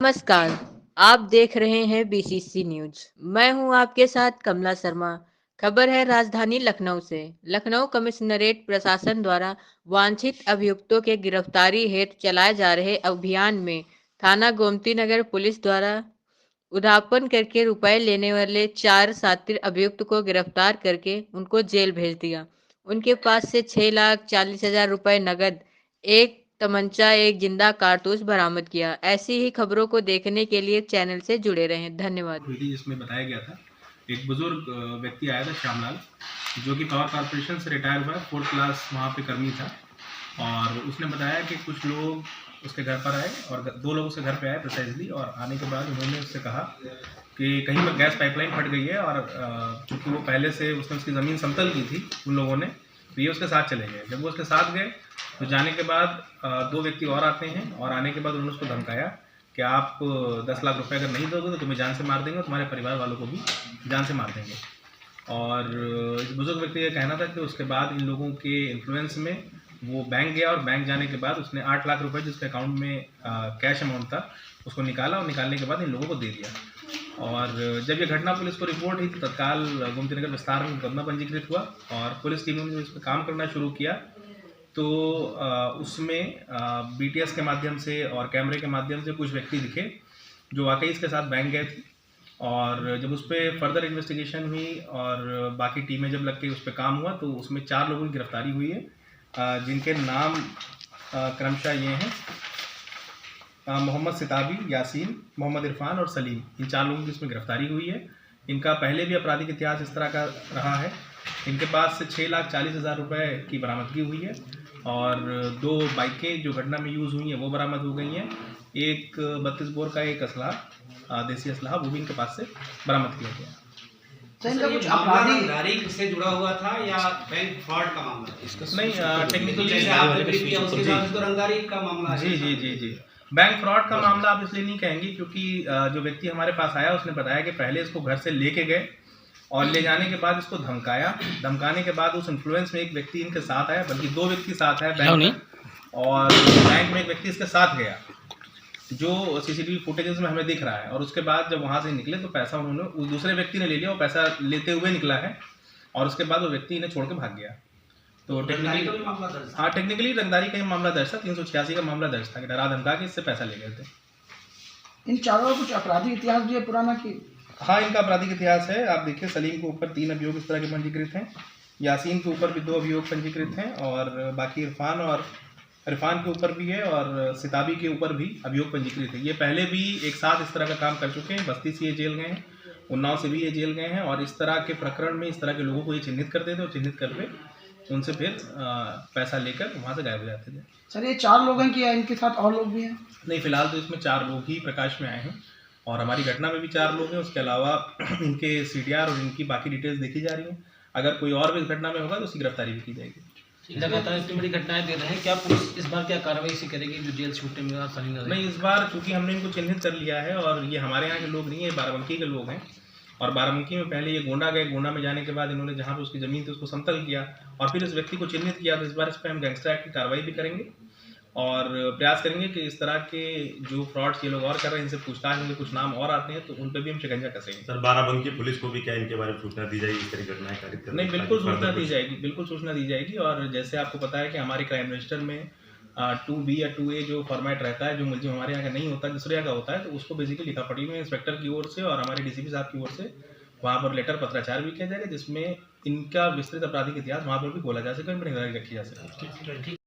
नमस्कार। आप देख रहे हैं बीसीसी न्यूज। मैं हूं आपके साथ कमला शर्मा। खबर है राजधानी लखनऊ से। लखनऊ कमिश्नरेट प्रशासन द्वारा वांछित अभियुक्तों के गिरफ्तारी हेतु चलाए जा रहे अभियान में थाना गोमती नगर पुलिस द्वारा उधापन करके रुपए लेने वाले 4 शातिर अभियुक्त को गिरफ्तार करके उनको जेल भेज दिया। उनके पास से 6,40,000 रुपए नगद, एक तमंचा, एक जिंदा कारतूस बरामद किया। ऐसी ही खबरों को देखने के लिए चैनल से जुड़े रहें। धन्यवाद। जिसमें बताया गया था एक बुजुर्ग व्यक्ति आया था, श्यामलाल, जो कि पावर कॉर्पोरेशन से रिटायर हुआ, 4th क्लास वहाँ पे कर्मी था। और उसने बताया कि कुछ लोग उसके घर पर आए और 2 लोग उसके घर पे आए प्रिसाइजली, और आने के बाद उन्होंने उससे कहा कि कहीं पर गैस पाइपलाइन फट गई है, और चूँकि वो पहले से उसने उसकी ज़मीन समतल की थी उन लोगों ने, तो ये उसके साथ चले गए। जब वो उसके साथ गए तो जाने के बाद 2 व्यक्ति और आते हैं, और आने के बाद उन्होंने उसको धमकाया कि आप 10 लाख रुपए अगर नहीं दोगे तो तुम्हें जान से मार देंगे और तुम्हारे परिवार वालों को भी जान से मार देंगे। और इस बुजुर्ग व्यक्ति का कहना था कि उसके बाद इन लोगों के इन्फ्लुएंस में वो बैंक गया, और बैंक जाने के बाद उसने 8 लाख रुपए जिसके अकाउंट में कैश अमाउंट था उसको निकाला, और निकालने के बाद इन लोगों को दे दिया। और जब ये घटना पुलिस को रिपोर्ट हुई तो तत्काल गोमती नगर विस्तार में मुकदमा पंजीकृत हुआ, और पुलिस टीमों ने इस पर काम करना शुरू किया। तो उसमें बीटीएस के माध्यम से और कैमरे के माध्यम से कुछ व्यक्ति दिखे जो वाकई इसके साथ बैंक गए थे। और जब उस पर फर्दर इन्वेस्टिगेशन हुई और बाकी टीमें जब लग के उस पर काम हुआ तो उसमें 4 लोगों की गिरफ्तारी हुई है, जिनके नाम क्रमशः ये हैं मोहम्मद सिताबी, यासीन, मोहम्मद इरफान और सलीम। इन 4 लोगों की इसमें गिरफ्तारी हुई है। इनका पहले भी आपराधिक इतिहास इस तरह का रहा है। इनके पास से 6,40,000 रुपये की बरामदगी हुई है, और 2 बाइकें जो घटना में यूज़ हुई हैं वो बरामद हो गई हैं। एक 32 बोर का एक असलहा, देसी असलहा, वो भी इनके पास से बरामद किया गया। तो इनका कुछ आपराधिक से जुड़ा हुआ था या बैंक फ्रॉड का मामला? नहीं, टेक्निकली जैसे आपने ब्रीफ किया उसके हिसाब से तो रंगदारी का मामला है। जी जी जी जी बैंक फ्रॉड का मामला आप इसलिए नहीं कहेंगे क्योंकि जो व्यक्ति हमारे पास आया उसने बताया कि पहले इसको घर से लेके गए और ले जाने के बाद इसको धमकाया। धमकाने के बाद उस इन्फ्लुएंस में एक व्यक्ति इनके साथ आया, बल्कि 2 व्यक्ति साथ आए बैंक में, और बैंक में एक व्यक्ति इसके साथ गया जो सीसीटीवी फुटेजेस में हमें दिख रहा है। और उसके बाद जब वहाँ से निकले तो पैसा उन्होंने उस दूसरे व्यक्ति ने ले लिया, और पैसा लेते हुए निकला है, और उसके बाद वो व्यक्ति इन्हें छोड़ के भाग गया। तो टेक्निकली रंगदारी का ही मामला दर्ज था, 386 का मामला दर्ज था कि डरा धमका के इससे पैसा ले गए थे। इन चारों का कुछ आपराधिक इतिहास भी है पुराना की? हाँ, इनका आपराधिक इतिहास है। आप देखिए, सलीम के ऊपर 3 अभियोग इस तरह के पंजीकृत हैं, यासीन के ऊपर भी 2 अभियोग पंजीकृत हैं, और बाकी इरफान के ऊपर भी है, और सिताबी के ऊपर भी अभियोग पंजीकृत है। ये पहले भी एक साथ इस तरह का काम कर चुके हैं। बस्ती से ये जेल गए हैं, उन्नाव से भी ये जेल गए हैं, और इस तरह के प्रकरण में इस तरह के लोगों को ये चिन्हित करते थे, और चिन्हित करके उनसे फिर पैसा लेकर वहाँ से गायब हो जाते थे। सर, ये 4 लोग हैं कि इनके साथ और लोग भी हैं? नहीं, फिलहाल तो इसमें 4 लोग ही प्रकाश में आए हैं, और हमारी घटना में भी 4 लोग हैं। उसके अलावा इनके सीडीआर और इनकी बाकी डिटेल्स देखी जा रही हैं। अगर कोई और भी इस घटना में होगा तो उसकी गिरफ्तारी भी की जाएगी। लगातार इतनी बड़ी घटनाएं दे रहे हैं, क्या पुलिस इस बार क्या कार्रवाई से करेगी जो जेल छूटने में आसानी ना? नहीं, इस बार चूंकि हमने इनको चिन्हित कर लिया है, और ये हमारे यहाँ के लोग नहीं है, बाराबंकी के लोग हैं, और बाराबंकी में पहले ये गोंडा गए। गोंडा में जाने के बाद इन्होंने जहाँ पे उसकी ज़मीन थी उसको समतल किया, और फिर इस व्यक्ति को चिन्हित किया। तो इस बार इस पर हम गैंगस्टर एक्ट की कार्रवाई भी करेंगे, और प्रयास करेंगे कि इस तरह के जो फ्रॉड्स ये लोग और कर रहे हैं, इनसे पूछताछ होंगे, कुछ नाम और आते हैं तो उन पर भी हम शिकंजा कसेंगे। सर, बाराबंकी पुलिस को भी क्या इनके बारे में सूचना दी जाएगी? इस तरह की घटनाएं कारित करने? नहीं, बिल्कुल सूचना दी जाएगी, बिल्कुल सूचना दी जाएगी। और जैसे आपको पता है कि हमारे क्राइम रजिस्टर में 2B या 2A जो फॉर्मेट रहता है, जो मुझे हमारे यहाँ का नहीं होता, दूसरे यहाँ का होता है, तो उसको बेसिकली लिखापढ़ी में इंस्पेक्टर की ओर से और हमारे डीसीपी साहब की ओर से वहाँ पर लेटर पत्राचार भी किया जाएगा, जिसमें इनका विस्तृत आपराधिक इतिहास वहाँ पर भी खोला जा सके, उन पर निगरानी रखी जा सके।